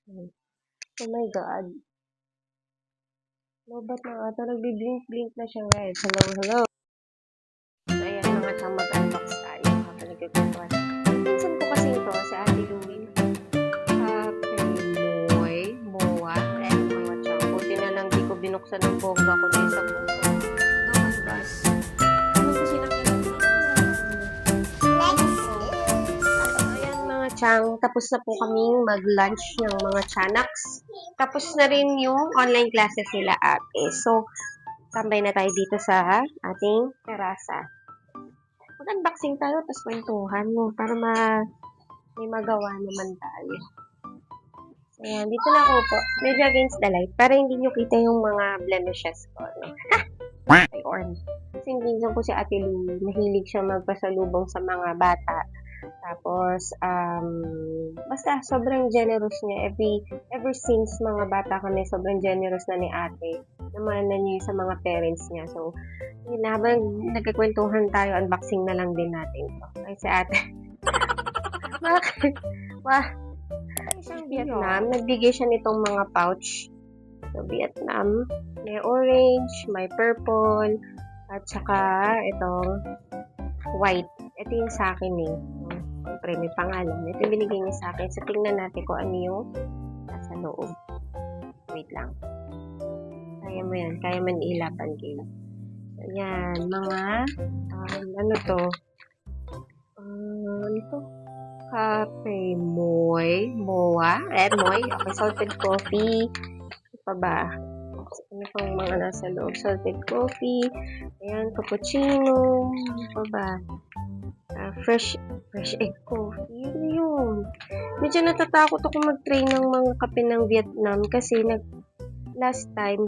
Oh my God. Lobat na ata. Nagbi-blink-blink na siya, guys. Hello, hello. So, ayan mga chang, mag-unbox tayo. Habang nagkakwentuhan. Pinsan ko kasi ito, si Ate Louie. Kapemoy, Moa, and mga chang. Buti na lang di ko binuksan ng bongga ko na isang bongga. Bus. Ano kasi nakilala ko? Ayan mga chang, tapos na po kaming mag-lunch ng mga chanaks. Tapos na rin yung online classes nila ate. So, tambay na tayo dito sa ating terasa. Mag-unboxing tayo, tapos kwentuhan mo para may magawa naman tayo. Ayan, dito na ako po. Medyo against the light para hindi nyo kita yung mga blemishes ko. No? Ay, orn. Kasi minsan ko si Ate Louie, mahilig siya magpasalubong sa mga bata. Tapos, basta sobrang generous niya. Ever since mga bata kami, sobrang generous na ni ate. Naman na niya sa mga parents niya. So, yun na, habang nagkakwentuhan tayo, unboxing na lang din natin ito. Ay, si ate. Bakit? Wah. Isang Vietnam, nagbigay siya nitong mga pouch. So, Vietnam, may orange, may purple, at saka itong white. Ito yung sa akin eh. Siyempre, may pangalan. Ito yung binigay niya sa akin. So, tingnan natin kung ano yung nasa loob. Wait lang. Kaya mo yan. Kaya man ilaban kayo. So, yan. Mga, ano to? Ano to? Kapemoy. Moa. Moy. Okay, salted coffee. Ano pa ba? Ano pang mga nasa loob? Salted coffee. Ayan, cappuccino. Ano pa ba? Fresh egg coffee. Ano yun? Medyo natatakot ako mag-try ng mga kape ng Vietnam kasi last time,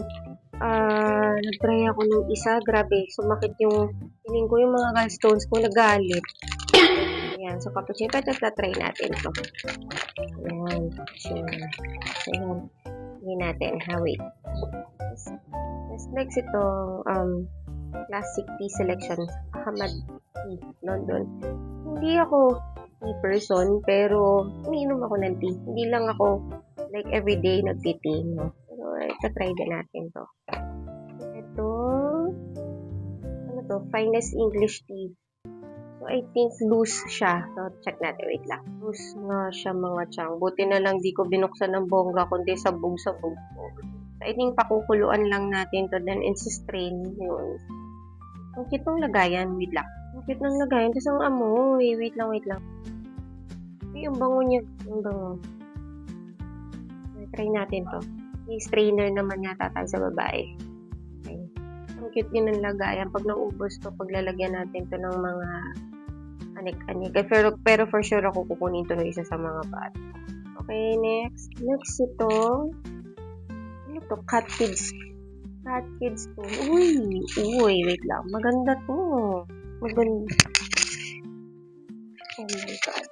nag-try ako ng isa. Grabe, sumakit yung piling ko, yung mga gallstones ko, nagalit. Ayan, so cappuccino. Ito, try natin ito. Ayan, cappuccino. So, ayan. Hindi natin, wait. Next itong, classic tea selection. Ahmad Tea, London. Hindi ako tea person, pero umiinom ako ng tea. Hindi lang ako, like, everyday nagti-tea, no? Pero, try din natin to. Ito, ano to? Finest English Tea. So, I think loose siya. So, check natin. Wait lang. Loose nga siya, mga chang. Buti na lang di ko binuksan ng bongga, kundi sabog-sabog ko. So, I think pakukuluan lang natin to, then strain yun. Ang cute ng lagayan. Wait lang. Ang cute ng lagayan. Tapos ang amoy. Wait lang. Yung bango niya. Yung bango. Try natin to. May strainer naman yata tayo sa babae. Okay. Ang cute yun ng lagayan. Pag naubos to, paglalagyan natin to ng mga anik-anik. Pero for sure ako kukunin to ng isa sa mga bata. Okay, next. Next ito. Ano to? Cat Kids to. Uy, wait lang. Maganda to. Maganda. Oh my God.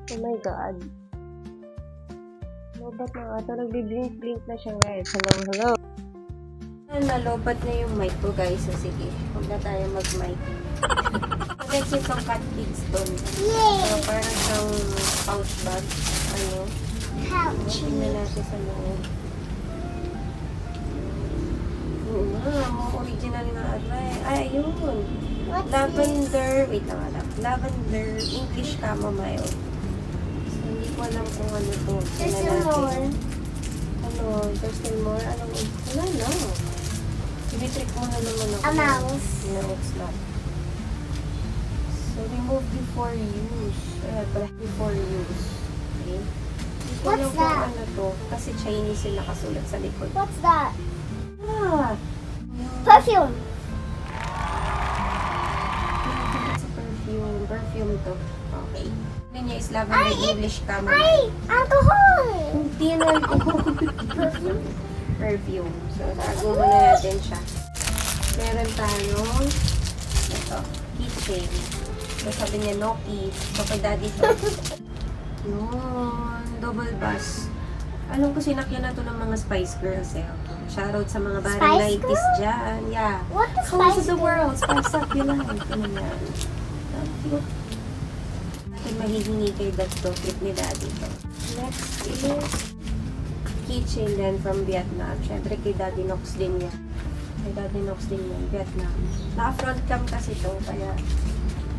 Oh my God. Lobat na ata. Nagbi-blink-blink na siya, guys. Hello. Nalobat na yung mic ko, guys. So, sige. Huwag na tayo mag-mic. Next itong Cat Kids to. So, parang isang pouch bag. Ano? Pouch. Tingnan natin sa loob. Original na ay, ayun. Lavender, wait lang. Lavender, English chamomile. So, hindi ko alam kung ano to. There's still more. There's still more? Wala na. Ibitrick mo na naman ako. A mouse. No, it's not. So, remove before use. Before use. Okay? What's that? Ano to? Kasi Chinese yung nakasulat sa likod. What's that? Perfume. Perfume to. Okay. Ano niya is lavender English chamomile. Ay! Alcohol! Hindi na alcohol. Perfume. So, tago muna natin siya. Meron tayong ito, keychain. So, sabi niya, no key. So, kay daddy to. Yun. Double bus. Alam ko sinakyan na to ng mga Spice Girls eh. Shoutout sa mga barang Spice 90s dyan. Yeah. What the Colors of Spice the world. Spice up your life. Ano yan. Natin mahihingi kay Dad to. Trip ni Daddy to. Next is keychain din from Vietnam. Siyempre kay Daddy Nox din yan. Kay Daddy Nox din yan, Vietnam. Naka-front cam kasi to, kaya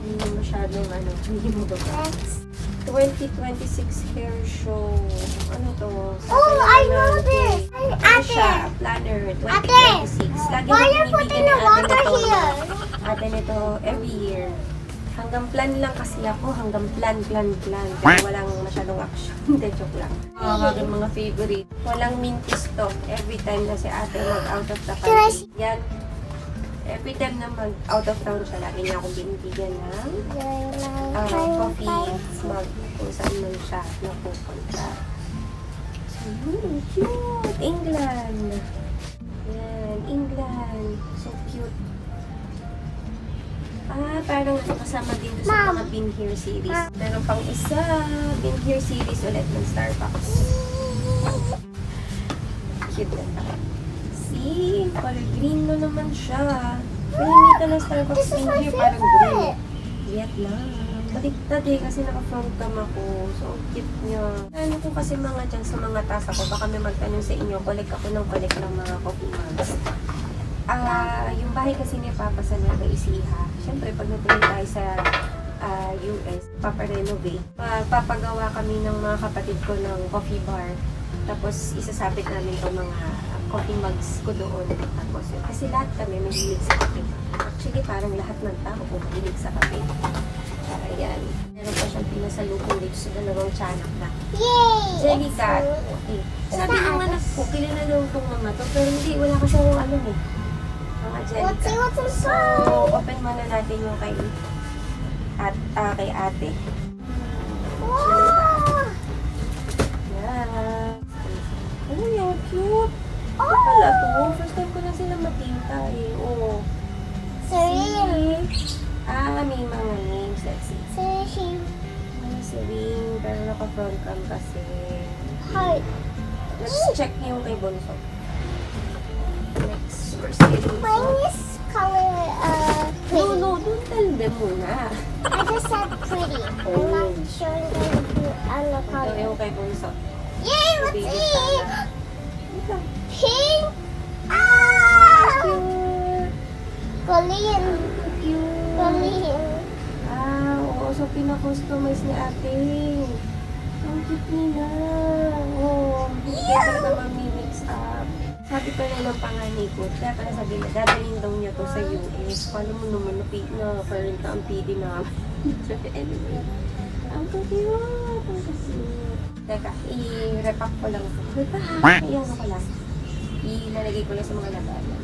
hindi masyadong hindi mo ba? Next. 2026 hair show. Ano to? Oh, I know this. Ano siya? Planner 2026. Lagi Why na you putting binibigyan the ni water ate nito. here? Ate nito every year. Hanggang plan lang kasi ako. Hanggang plan. Pero walang masyadong action. Hindi, joke lang. Aking mga favorite. Walang minty stock. Every time na si ate mag-out of the country. Yan. Every time na mag-out of town siya, lagi niya akong binibigyan ng coffee mug kung saan man siya napupunta. So, cute! England! Yan, England. So cute. Parang kasama din to sa mga Been Here series. Meron pang isa, Been Here series ulit ng Starbucks. Cute na pa. See? Color green na naman siya. Pahingi ka ng Starbucks Been Here, parang green. Vietnam. Baliktad kasi naka-front cam ako. So, cute niya. Ano ko kasi mga dyan sa mga tasa ko, baka may magtanong sa inyo, collect ako ng collect ng mga coffee mugs. Yung bahay kasi ni Papa sa Nueva Ecija, syempre pag napunta tayo sa US, paparenovate. Papagawa kami ng mga kapatid ko ng coffee bar. Tapos isasabit namin itong mga coffee mugs ko doon. Tapos kasi lahat kami may hilig sa kape. Actually, parang lahat ng tao hilig sa kape. Ayan. Meron pa siyang pinasalubong dito sa dalawang tiyanak na. Yay! Jellycat. Okay. Sabi ng anak ko, kilala daw itong mga to. Pero hindi, wala kasi akong alam eh. Mga Jellycat. What's So, inside? open muna natin yung kay ate. Wow! Yan. Ano yun? Cute. Ano pala to? First time ko na sila makita eh. Oh. Serene. May mga names. Let's see. Serene. Serene. Pero naka-front cam kasi. Heart. Let's check yung kay Bonso. Next. First series. Mine is color pretty. No, don't tell them muna. I just said pretty. I'm not showing them the Ito color. yung kay Bonso. Yay! Let's Baby see. pala. Ito. Pink. Ah! Cute. Korean. Cute. Korean. Oo. So, pina-customize ni ate. Ang cute nila. Oo. Hindi kaya talaga mamimix up. Sabi pa na ng panganay ko, kaya pala sabi na, dadalhin daw niya to sa US. Paano mo naman na parent na ang PD namin. Anyway. Ang cute. Ang cute. Teka, i-repack ko lang ito. Repack. Iyan ko lang. Ilalagay ko lang sa mga labanan.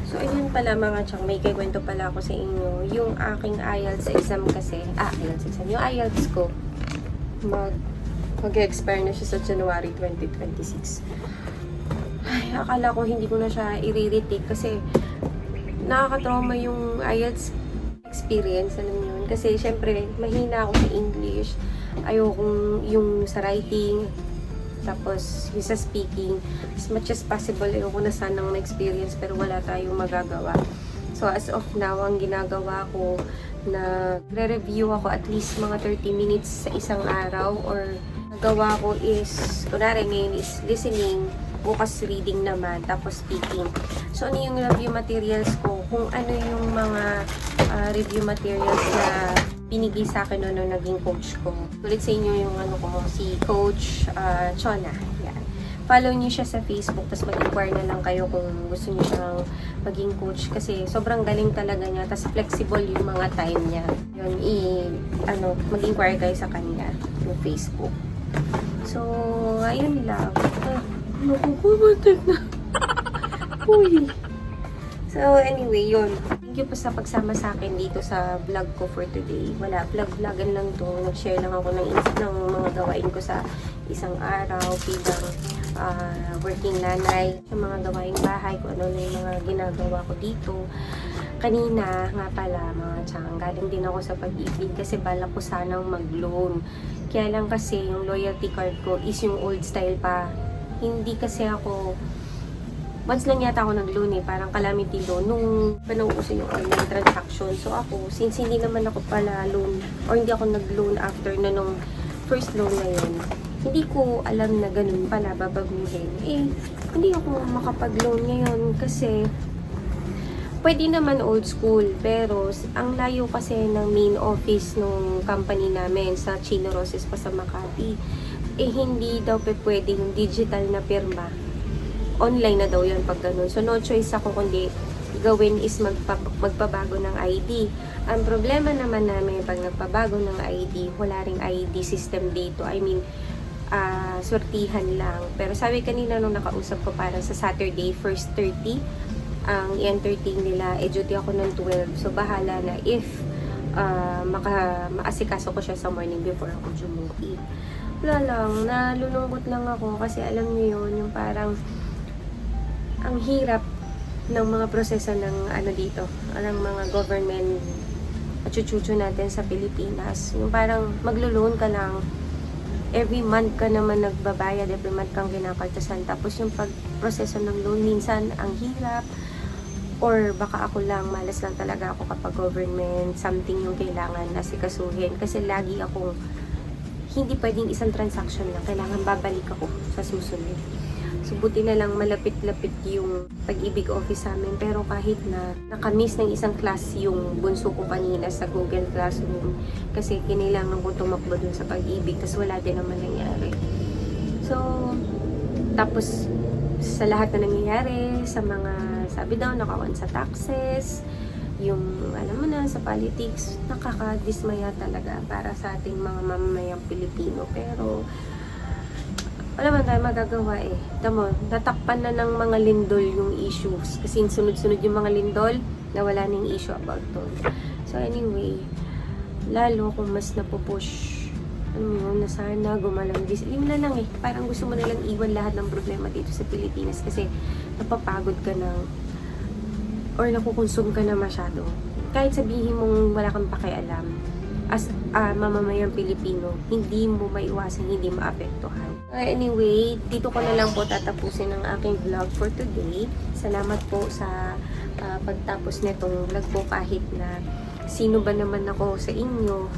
So, ayun pala mga tiyang, may kikwento pala ako sa inyo. Yung aking IELTS exam kasi, IELTS exam, yung IELTS ko, mag-expire na siya sa January 2026. Ay, akala ko hindi ko na siya i-retake kasi nakaka-trauma yung IELTS experience, alam niyo yun. Kasi, syempre, mahina ako sa English. Ayokong yung sa writing, tapos yung sa speaking. As much as possible, ayoko na sanang na-experience, pero wala tayong magagawa. So, as of now, ang ginagawa ko, na re-review ako at least mga 30 minutes sa isang araw, or nagawa ko is, kunwari ngayon is listening, bukas reading naman, tapos speaking. So, ano yung review materials ko? Kung ano yung mga review materials na binigay sa akin nung naging coach ko. Tulit sa inyo yung si Coach Chona. Yan. Follow niyo siya sa Facebook, tapos mag-inquire na lang kayo kung gusto niyo siyang maging coach. Kasi sobrang galing talaga niya, tapos flexible yung mga time niya. Yun, mag-inquire kayo sa kanya yung Facebook. So, ayun lang. Nakukumatik na. Uy. So, anyway, yun. Thank you po sa pagsama sa akin dito sa vlog ko for today. Wala, vlog-vlogan lang to. Nag-share lang ako ng mga gawain ko sa isang araw bilang working nanay. Yung mga gawaing bahay, kung ano na yung mga ginagawa ko dito. Kanina, nga pala, mga tiyang, galing din ako sa Pag-ibig kasi balak ko sanang mag-loan. Kaya lang kasi yung loyalty card ko is yung old style pa. Hindi kasi ako, once lang yata ako nag-loan parang calamity loan, nung panauuso yung online transaction. So ako, since hindi naman ako pala loan, or hindi ako nag-loan after na nung first loan na yun, hindi ko alam na ganun pala babaguhin. Hindi ako makapag-loan ngayon kasi pwede naman old school, pero ang layo kasi ng main office ng company namin sa Chino Roses pa sa Makati, hindi daw pwedeng digital na pirma. Online na daw yun pag ganun. So, no choice ako kundi gawin is magpabago ng ID. Ang problema naman namin pag nagpabago ng ID, wala ring ID system dito. I mean, swertihan lang. Pero sabi kanina nung nakausap ko para sa Saturday, first 30, ang i-entertain nila, duty ako ng 12. So, bahala na if maasikaso ko siya sa morning before ako jumuwi. Wala lang, nalulungkot lang ako kasi alam niyo yun, yung parang ang hirap ng mga proseso ng dito, ng mga government at chuchucho natin sa Pilipinas. Yung parang maglo-loan ka lang, every month ka naman nagbabayad, every month kang kinakaltasan. Tapos yung pag-proseso ng loan, minsan ang hirap, or baka ako lang, malas lang talaga ako kapag government, something yung kailangan na sikasuhin. Kasi lagi akong, hindi pwedeng isang transaction lang, kailangan babalik ako sa susunod. So, buti na lang malapit-lapit yung Pag-ibig office sa amin. Pero kahit na nakamiss ng isang class yung bunso ko kanina sa Google Classroom kasi kinailangan ko tumakbo dun sa Pag-ibig tapos wala din naman nangyari. So, tapos sa lahat na nangyayari, sa mga sabi daw nakawan sa taxes, yung alam mo na sa politics, nakakadismaya talaga para sa ating mga mamamayang Pilipino. Pero wala man tayo magagawa Tamo, natakpan na ng mga lindol yung issues. Kasi sunod-sunod yung mga lindol, nawala na yung issue about to. So anyway, lalo kung mas napupush, na sana gumalang yun na lang Parang gusto mo na lang iwan lahat ng problema dito sa Pilipinas kasi napapagod ka na or nakukonsume ka na masyado. Kahit sabihin mong wala kang pakialam, as mamamayang Pilipino, hindi mo maiwasan, hindi maapektuhan. Anyway, dito ko na lang po tatapusin ang aking vlog for today. Salamat po sa pagtapos nitong vlog po kahit na sino ba naman ako sa inyo.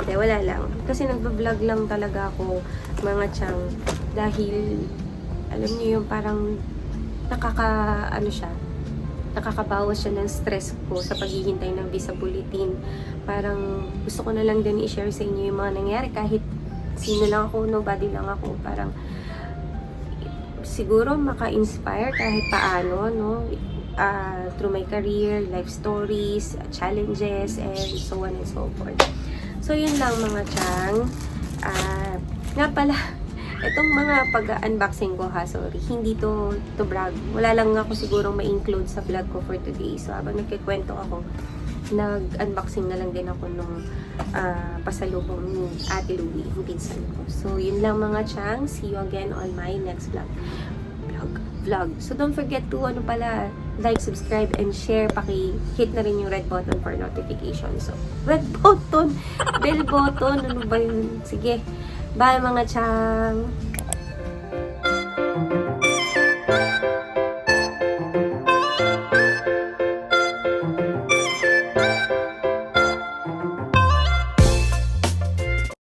Hindi, wala lang. Kasi nagbablog lang talaga ako, mga tiyang, dahil alam niyo yung parang nakakabawas siya ng stress ko sa paghihintay ng visa bulletin. Parang gusto ko na lang din i-share sa inyo yung mga nangyari kahit sino lang ako, nobody lang ako. Parang siguro maka-inspire kahit paano, no? Through my career, life stories, challenges, and so on and so forth. So, yun lang mga tiyang. Nga pala, itong mga pag-unboxing ko sorry, hindi to brag. Wala lang ako sigurong ma-include sa vlog ko for today. So, habang nagkikwento ako, nag-unboxing na lang din ako nung pasalubong ni Ate Louie, yung pinsan ko. So, yun lang mga tiyang. See you again on my next vlog. So, don't forget to, like, subscribe, and share. Paki-hit na rin yung red button for notification. So, red button, bell button, ano ba yun? Sige, bye mga tiyang!